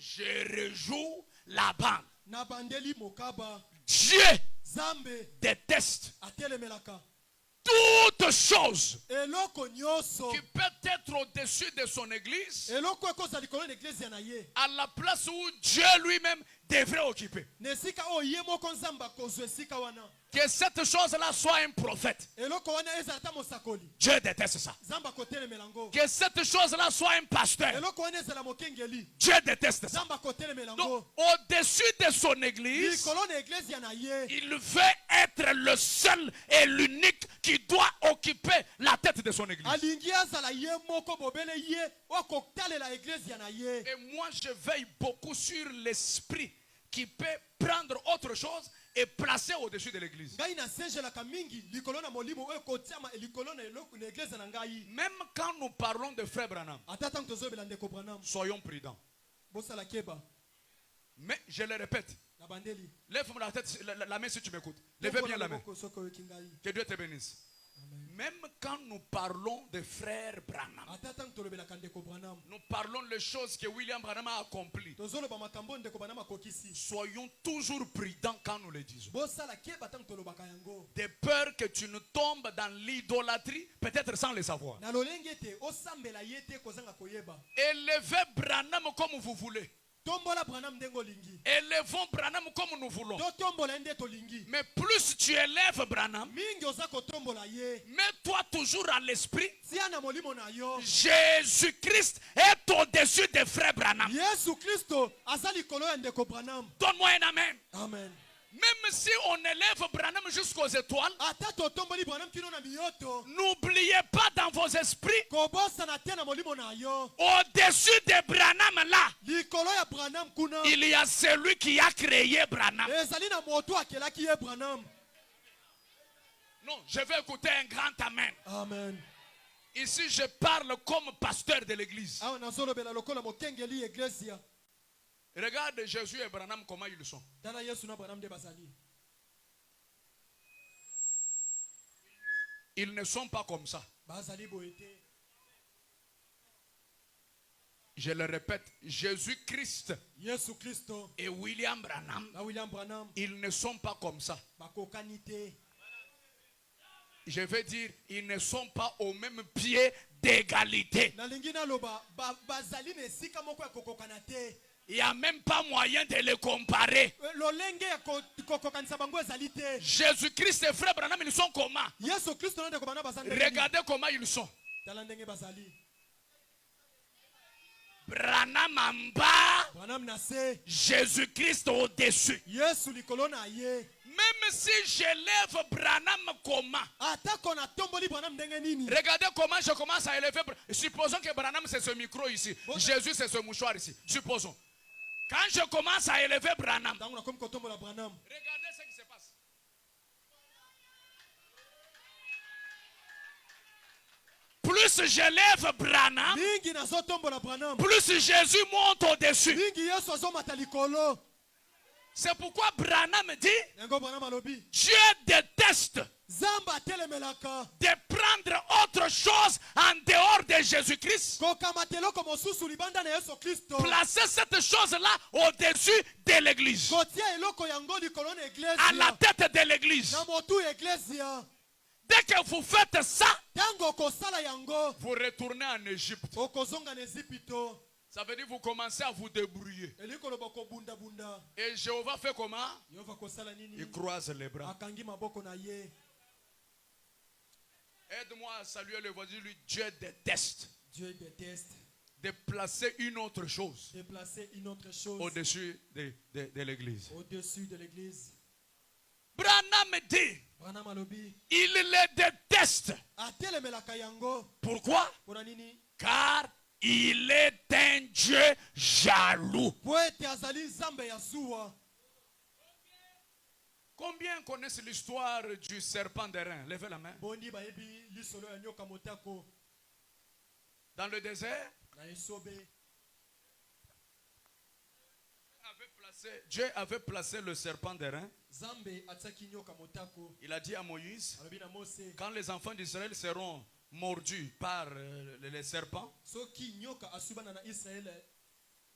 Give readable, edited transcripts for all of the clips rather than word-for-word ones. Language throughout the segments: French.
Je rejoue la bande. Na bandeli mokaba. Dieu Zambe déteste atelemelaka. toute chose Eloko nyoso. qui peut être au-dessus de son église Eloko ekoza likolo na église na ye. à la place où Dieu lui-même devrait occuper. Nesika o ye moko nzamba kozwe sika wana. Que cette chose-là soit un prophète. Eloko wana ezalata mosakoli. Dieu déteste ça. Zamba kotelemelango. Que cette chose-là soit un pasteur. Eloko wana ezala mokengeli. Dieu déteste ça. Zamba kotelemelango. Donc, au-dessus de son église, Likolo na église na ye. il veut être le seul et l'unique qui doit occuper la tête de son église. Alingi azala ye moko bobele ye okotalela église na ye. Et moi, je veille beaucoup sur l'esprit qui peut prendre autre chose et placer au-dessus de l'église. Ngai na sengelaka mingi likolo na molimo oyo kotiama likolo na eloko na église na ngai. Même quand nous parlons de frère Branham, Atata tozobela ndeko Branham. soyons prudents. Bosala keba. Mais je le répète, Na bandeli. lève-moi la tête, la main si tu m'écoutes. Lève bien la main. Que Dieu te bénisse. Même quand nous parlons de frère Branham, Atata tolobelaka ndeko Branham. nous parlons les choses que William Branham a accomplies. Tozoloba makambo ndeko Branham akokisi. Soyons toujours prudents quand nous le disons. Bosala keba tant tolobaka yango. De peur que tu ne tombes dans l'idolâtrie, peut-être sans le savoir. Na lolenge te osambela yete kozanga koyeba. Élevez Branham comme vous voulez. Tombola Branham ndengo lingi. Élevons Branham comme nous voulons. To tombola nde to lingi. Mais plus tu élèves Branham, Mingi ozako tombola ye. mets-toi toujours à l'esprit. Siana molimo na yo. Jésus-Christ est au-dessus des frères Branham. Yesu Kristo azali kolo ya ndeko Branham. Donne-moi un amen. Amen. Même si on élève Branham jusqu'aux étoiles, Ata to tomboli Branham kino na miyoto. n'oubliez pas dans vos esprits, Kobosa na tena molimo na yo. au-dessus de Branham là, Likolo ya Branham kuna. il y a celui qui a créé Branham. Ezali na moto akelaki ye Branham. Non, je vais écouter un grand amen. Amen. Ici, je parle comme pasteur de l'église. Awa nazolobela lokola mokengeli iglesia. Regarde Jésus et Branham comment ils sont. Tala Yesu na Branham de bazali. Ils ne sont pas comme ça. Bazali boete. Je le répète, Jésus-Christ Yesu Kristo et William Branham, na William Branham ils ne sont pas comme ça. bakokani te. Je veux dire, ils ne sont pas au même pied d'égalité. Na lingi na loba bazali na esika moko ya kokokana te. Il n'y a même pas moyen de les comparer. Lolenge ya kokokanisa bango ezali te. Jésus-Christ et frère Branham, ils sont comment? Yesu Kristo na ndeko bana bazali. Regardez comment ils sont. Tala ndenge bazali. Branham en bas, Branham na se. Jésus-Christ au-dessus. Yesu likolo na ye. Même si j'élève Branham comment? Ata kona tomboli Branham ndenge nini. Regardez comment je commence à élever. Supposons que Branham c'est ce micro ici. Jésus c'est ce mouchoir ici. Supposons. Quand je commence à élever Branham, Tangu na komi kotombola Branham. regardez ce qui se passe. Plus j'élève Branham, Mingi na zo tombola Branham. plus Jésus monte au-dessus. Mingi Yesu azomata likolo. C'est pourquoi Branham dit, Yango Branham alobi. Dieu déteste Zamba telemelaka. de prendre autre chose en dehors de Jésus-Christ. Kokamateloko mosusu libanda na Yesu Kristo. Placer cette chose-là au-dessus de l'église. Kotia eloko yango likolo na église. À la tête de l'église. Na motu église. Dès que vous faites ça, Tango kosala yango. vous retournez en Égypte. Okozonga na Ezipito. Ça veut dire que vous commencez à vous débrouiller. Elikolo bako bunda bunda. Et Jéhovah fait comment? Yehova kosala nini? Il croise les bras. Akangi maboko na ye. Aide-moi à saluer le voisin. Lui, Dieu déteste Dieu déteste de placer une autre chose de placer une autre chose au-dessus de l'église. au-dessus de l'église. Branham dit, Branham alobi. il les déteste. Atelemelaka yango. Pourquoi? Pona nini? Car il est un Dieu jaloux. Poete azali nzambe ya zuwa. Combien connaissent l'histoire du serpent d'airain? Levez la main. Bondi bayebi lisolo ya nyoka motako. Dans le désert, Na esobe. Dieu avait placé le serpent d'airain. Zambe ataki nyoka motako. Il a dit à Moïse, Alobi na Mose. quand les enfants d'Israël seront mordus par les serpents, Soki nyoka asubana na Israël.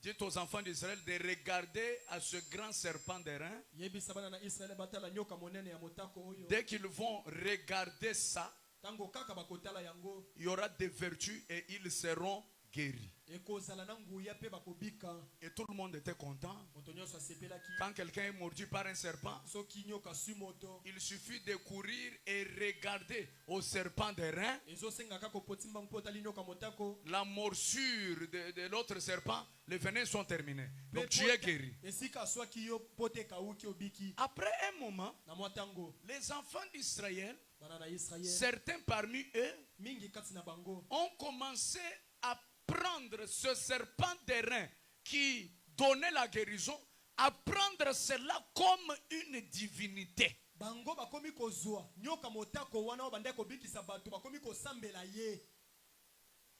Dites aux enfants d'Israël de regarder à ce grand serpent d'airain. yebisa bana na Israele batala nyoka monene ya motako oyo. Dès qu'ils vont regarder ça, Tango kaka bakotala yango il y aura des vertus et ils seront guéris. ekozala na nguya pe bakobika. Et tout le monde était content. Moto nyonso asepelaki. Quand quelqu'un est mordu par un serpent, Soki nyoka su moto il suffit de courir et regarder au serpent d'airain. ezosenga kaka kopotimba mpo otali nyoka motako. La morsure de l'autre serpent, les venins sont terminés. Donc tu es guéri. Esika aswaki yo pote kauki obiki. Après un moment, Na mwa tango les enfants d'Israël, bana na Israele certains parmi eux, mingi kati na bango ont commencé à prendre ce serpent d'airain qui donnait la guérison, à prendre cela comme une divinité. bango bakomi kozwa nyoka motako wana bande kobikisa bato bakomi kosambela ye.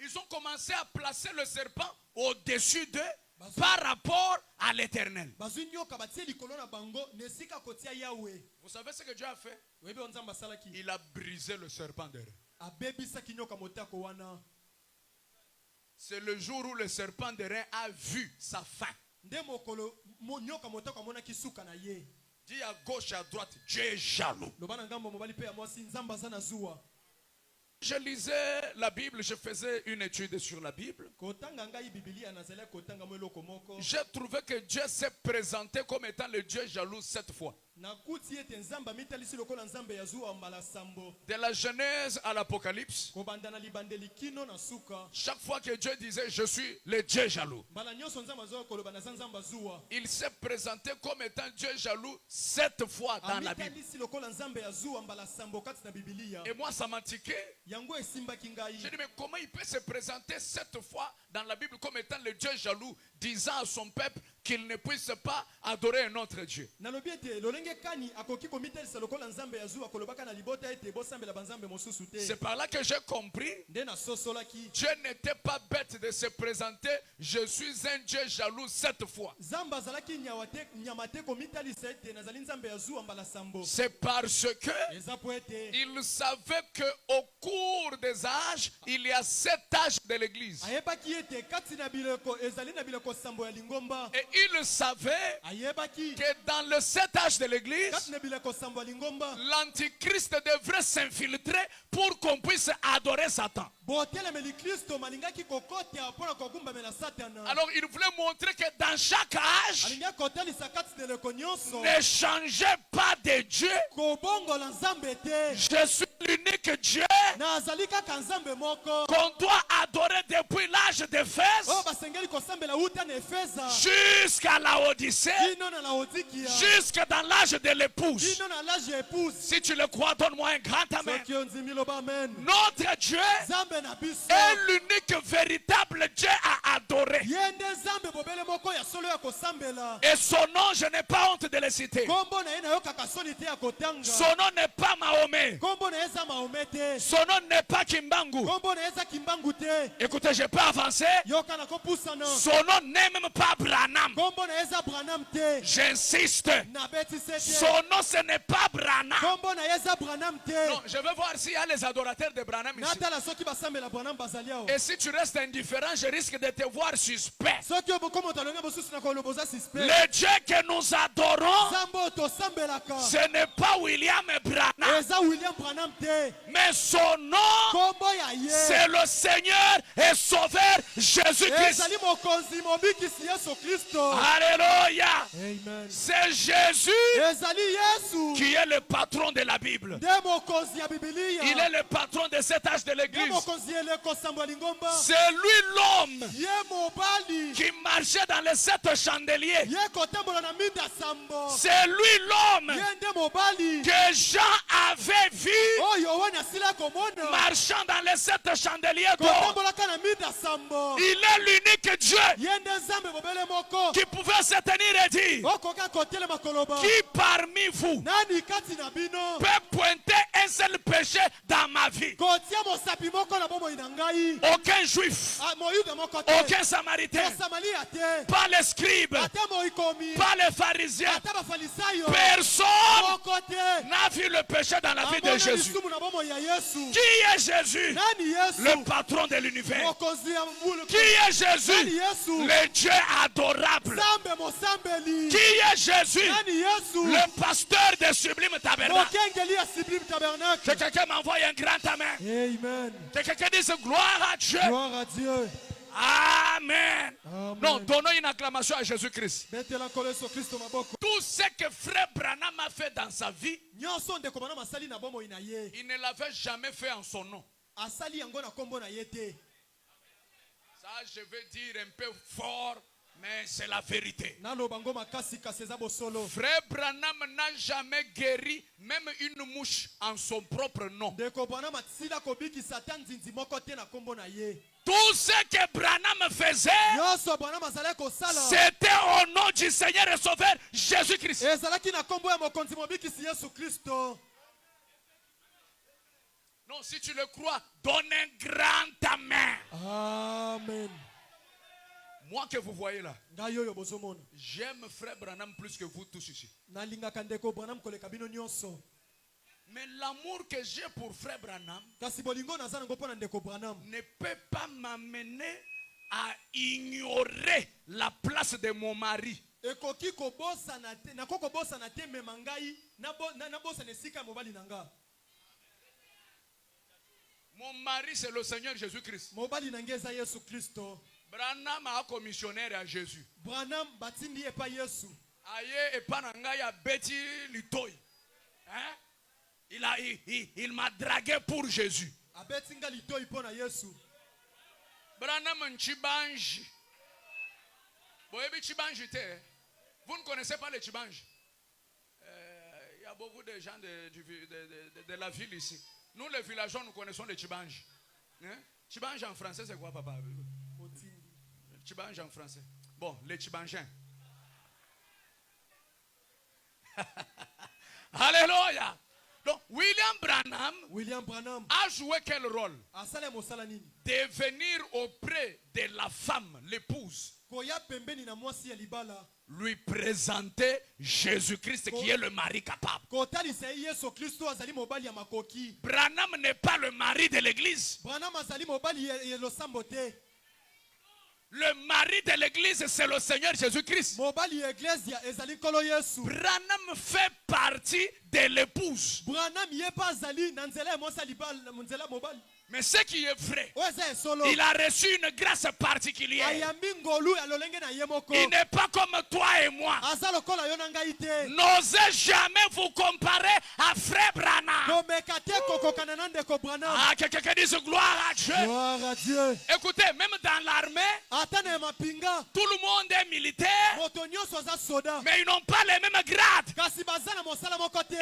Ils ont commencé à placer le serpent au-dessus d'eux par rapport à l'Éternel. bazwi nyoka batie likolo na bango nesika kotia yawe. Vous savez ce que Dieu a fait? Oyebi oyo nzambe asalaki Il a brisé le serpent d'airain. abebisaki nyoka motako wana. C'est le jour où le serpent d'airain a vu sa fin. Nde mokolo nyoka motako amonaki suka na ye. Dis à gauche et à droite, Dieu est jaloux. loba na ngambo mobali pe ya mwasi nzambe aza na zuwa. Je lisais la Bible, je faisais une étude sur la Bible. Kotanga ngai bibilia nazali kotanga mo eloko moko. J'ai trouvé que Dieu s'est présenté comme étant le Dieu jaloux 7 fois. nakuti ete nzambe amitalisi lokola nzambe ya zuwa mbala sambo. De la Genèse à l'Apocalypse, kobanda na libandeli kino na suka. chaque fois que Dieu disait je suis le Dieu jaloux, mbala nyonso nzambe azoya koloba na za nzambe azuwa. il s'est présenté comme étant Dieu jaloux 7 fois dans la Bible. amitalisi lokola nzambe ya zuwa mbala sambo kati na bibilia. Et moi ça m'a tiqué. yango esimbaki ngai. J'ai dit mais comment il peut se présenter 7 fois dans la Bible comme étant le Dieu jaloux, disant à son peuple qu'il ne puisse pas adorer un autre Dieu. nalobi ete lolenge kani akoki komitelisa lokola nzambe ya zuwa kolobaka na libota ete bosambela banzambe mosusu te. C'est par là que j'ai compris. nde nasosolaki Dieu n'était pas bête de se présenter. Je suis un Dieu jaloux 7 fois. nzambe azalaki nyama te komitalisa ete nazali nzambe ya zuwa mbala sambo. C'est parce que eza po ete il savait qu'au cours des âges, il y a 7 âges de l'église. ayebaki ete kati na bileko ezali na bileko sambo ya lingomba. Et il savait ayebaki que dans le 7 âges de l'église, kati na bileko sambo ya lingomba l'antichrist devrait s'infiltrer pour qu'on puisse adorer Satan. botelemeli kristo malingaki kokota mpona kogumbamela satana. Alors il voulait montrer que dans chaque âge, alingi akotalisa kati na eleko nyonso ne changez pas de Dieu. kobongola nzambe te. Je suis l'unique Dieu nazali kaka nzambe moko qu'on doit adorer depuis l'âge d'Éphèse oyo basengeli kosambela uta na efeza jusqu'à la Odyssée, kino na laodikia jusque dans l'âge de l'épouse. kino na lage ya épouse. Si tu le crois, donne-moi un grand amen. soki ondimi loba amen. Notre Dieu nzambe na biso est l'unique véritable Dieu à adorer. ye nde nzambe bobele moko ya solo ya kosambela. Et son nom, je n'ai pas honte de le citer. kombo na ye nayokaka soni te ya kotanga. Son nom n'est pas Mahomet. kombo na ye eza mahome te. Son nom n'est pas Kimbangu. kombo na ye eza kimbangu te. Écoutez, je peux avancer. yoka na kopusana. Son nom n'est même pas Branham. kombo na ye eza branam te. J'insiste. nabetise te. Son nom, ce n'est pas Branham. kombo na ye eza branam te. Non, je vais voir s'il y a les adorateurs de Branham ici. natala soki basambela branam bazali awa. Et si tu restes indifférent, je risque de te voir suspect. soki obokomi otalonga mosusu na koloboza suspect. Le Dieu que nous adorons, nzambe oyo tosambelaka ce n'est pas William Branham, eza william branam te. mais son nom, kombo ya ye c'est le Seigneur et Sauveur Jésus-Christ. ezali mokonzi mobikisi yesu kristo. Alléluia. amen. C'est Jésus ezali yesu qui est le patron de la Bible. nde mokonzi ya bibilia. Il est le patron de cet âge de nde l'église. mokonzi ya eleko sambo ya lingomba. C'est lui l'homme ye mobali qui marchait dans les 7 chandeliers. ye kotambola na mida sambo. C'est lui l'homme ye nde mobali que Jean avait vu oyo yohane asila komona marchant dans les 7 chandeliers d'or. kotambolaka na mida sambo. Il est l'unique Dieu ye nde nzambe bobele moko qui pouvait se tenir et dire, okoka kotelema koloba qui parmi vous nani kati na bino peut pointer un seul péché dans ma vie. kotia mosapi moko na bomoi na ngai. Aucun juif, Moyuda moko te. aucun samaritain, Mosamaria te. pas les scribes, Ate moikomi. pas les pharisiens. Ate bafalisayo. Personne Moko te. n'a vu le péché dans la vie de Amona Jésus. lisumu na bomoi ya Yesu. Qui est Jésus? Nani Yesu? Le patron de l'univers. Mokonzi ya mbulu. Qui est Nani Jésus? Yesu? Le Dieu adorable. Sambe mosambeli. Qui est Jésus? Nani Yesu? Le pasteur des sublimes tabernacles. Mokengeli ya Sublime Tabernacle. Que quelqu'un m'envoie un grand amen. Amen. Que quelqu'un dise gloire à Dieu. Gloire à Dieu. Amen. Amen. Non, donnons une acclamation à Jésus-Christ. Betela nkolo Yesu Kristo maboko. Tout ce que frère Branham a fait dans sa vie, Nyonso ndeko Branham asali na bomoi na ye. il ne l'avait jamais fait en son nom. Asali yango na kombo na ye te. Ça, je vais dire un peu fort, mais c'est la vérité. Naloba ngo makasi kasi eza bosolo. Frère Branham n'a jamais guéri même une mouche en son propre nom. Ndeko Branham atisila kobikisa ata nzinzi moko te na kombo na ye. Tout ce que Branham faisait, Nyonso Branham azali kosala. c'était au nom du Seigneur et Sauveur Jésus-Christ. Ezalaki na kombo ya mokonzi mobikisi Yesu Kristo. Non, si tu le crois, donne un grand amen. Amen. Moi que vous voyez là, Ngai oyo bozomona. j'aime frère Branham plus que vous tous ici. Nalingaka ndeko Branham koleka bino nyonso. Mais l'amour que j'ai pour frère Branham Kasi bolingo naza nango mpo na ndeko Branham. ne peut pas m'amener à ignorer la place de mon mari. Ekoki kobosana te, nako kobosana te mema ngai nabosana esika ya mobali na nga. Mon mari, c'est le Seigneur Jésus-Christ. Mobali na ngai eza Yesu Kristo. Branham a commissionnaire à Jésus. Branham batindi epa Yesu. Aye epananga ya beti litoi. Hein? Il m'a dragué pour Jésus. Abeti nga litoi mpo na Yesu. Branham Nchibanji. Boyebi Chibanji te. Vous ne connaissez pas les Chibanji. Il y a beaucoup de gens de la ville ici. Nous les villageois, nous connaissons les Chibanji. Hein? Chibanji en français c'est quoi papa? Chibanji en français. Bon, les Chibanjins. Alléluia. Donc, William Branham a joué quel rôle? asala mosala nini? De venir auprès de la femme, l'épouse, Koya pembeni na mwasi ya libala. lui présenter Jésus-Christ qui est le mari capable. Kotalisa Yesu Kristo azali mobali ya makoki. Branham n'est pas le mari de l'église. Branham azali mobali ya losambo te. Le mari de l'église, c'est le Seigneur Jésus-Christ. Mobali ya iglesia ezali nkolo Yesu. Branham fait partie de l'épouse. Branham yepa azali na nzela ya mwasi ya libala na nzela mobali. Mais ce qui est vrai, il a reçu une grâce particulière. Il n'est pas comme toi et moi. N'osez jamais vous comparer à frère Branham. Ah, quelqu'un dise gloire à Dieu. Gloire à Dieu. Écoutez, même dans l'armée, tout le monde est militaire, mais ils n'ont pas les mêmes grades.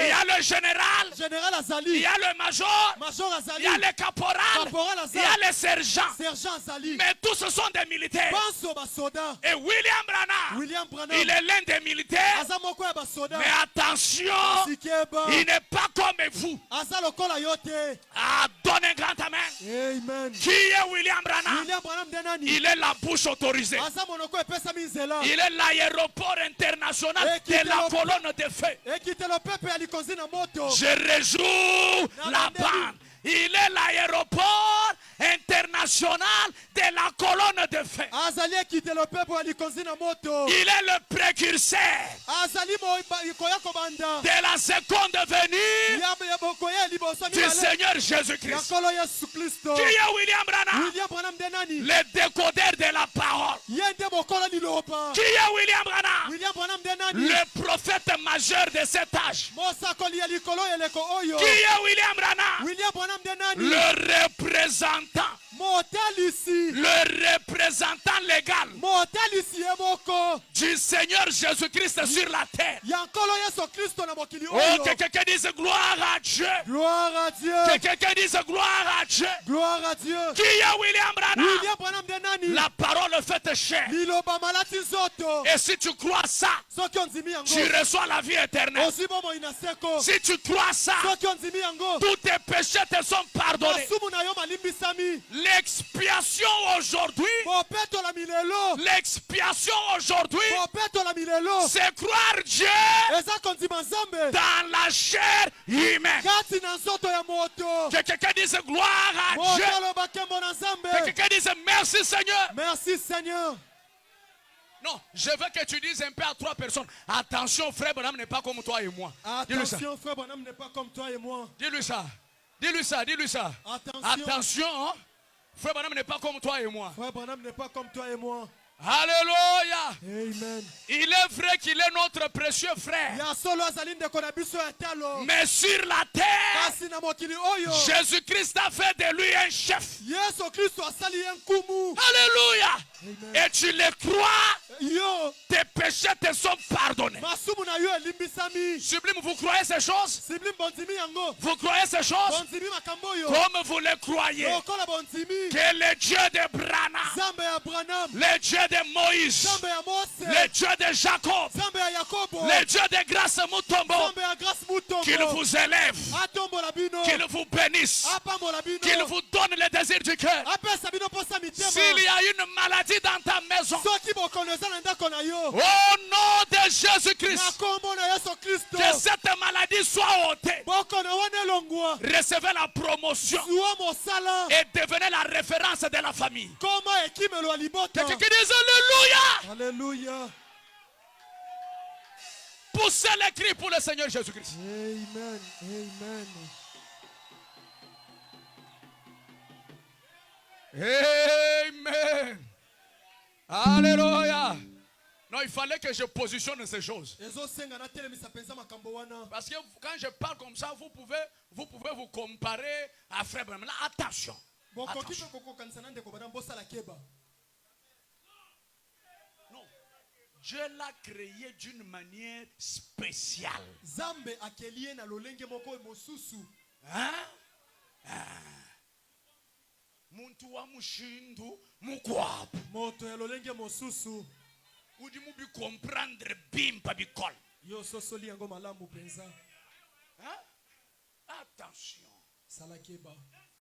Il y a le général, il y a le major, il y a le caporal, il y a les sergents. Mais tous ce sont des militaires. Et William Branham, il est l'un des militaires. Mais attention, il n'est pas comme vous. Ah, donne un grand amen. Amen. Qui est William Branham? Il est la bouche autorisée. Il est l'aéroport international de la colonne de feu. Je réjoue la bande. Il est l'aéroport international de la colonne de feu. Il est le précurseur de la seconde venue du Seigneur Jésus-Christ. Qui est William Branham? Le décodeur de la parole. Qui est William Branham? Le prophète majeur de cet âge. Qui est William Branham? Le représentant. Le représentant légal du Seigneur Jésus-Christ sur la terre. Oh, que quelqu'un dise gloire à Dieu. Gloire à Dieu. Que quelqu'un dise gloire à Dieu. Gloire à Dieu. Qui est William Branham? William Branham de nani? La parole fait chair. Liloba malati zoto. Et si tu crois ça, tu reçois la vie éternelle. Si tu crois ça, tous tes péchés te sont pardonnés. L'expiation aujourd'hui, c'est croire Dieu dans la chair humaine. Que quelqu'un dise gloire à Dieu. Que quelqu'un dise merci Seigneur. Merci Seigneur. Non, je veux que tu dises un peu à 3 personnes. Attention, frère Branham n'est pas comme toi et moi. Attention, frère Branham n'est pas comme toi et moi. Dis-lui ça. Dis-lui ça, dis-lui ça. Attention, hein? Frère Branham n'est pas comme toi et moi. Frère Branham n'est pas comme toi et moi. Alléluia. Amen. Il est vrai qu'il est notre précieux frère. Mais sur la terre, Jésus-Christ a fait de lui un chef. Alléluia. Amen. Et tu le crois, tes péchés te sont pardonnés. Sublime, vous croyez ces choses? Vous croyez ces choses? Comme vous le croyez. Que le Dieu de Branham, le Dieu de Moïse, le Dieu de Jacob, le Dieu de grâce Mutombo, qu'il vous élève, qu'il vous bénisse, qu'il vous donne le désir du cœur. S'il y a une maladie dans ta maison, au nom de Jésus-Christ, que cette maladie soit ôtée. Recevez la promotion et devenez la référence de la famille. Quelqu'un dise Alléluia. Alléluia. Poussez les cris pour le Seigneur Jésus-Christ. Amen. Amen. Amen. Alléluia. Non, il fallait que je positionne ces choses. Parce que quand je parle comme ça, vous pouvez vous comparer à Frère Branham. Attention. Attention. Non. Dieu l'a créé d'une manière spéciale. Hein? Muntu wa mushindu mukwabu. Moto ya lolenge mosusu. Udi mubi comprendre bimpa bikol. Yo sosoli yango malamu penza. Hein? Attention. Salakeba.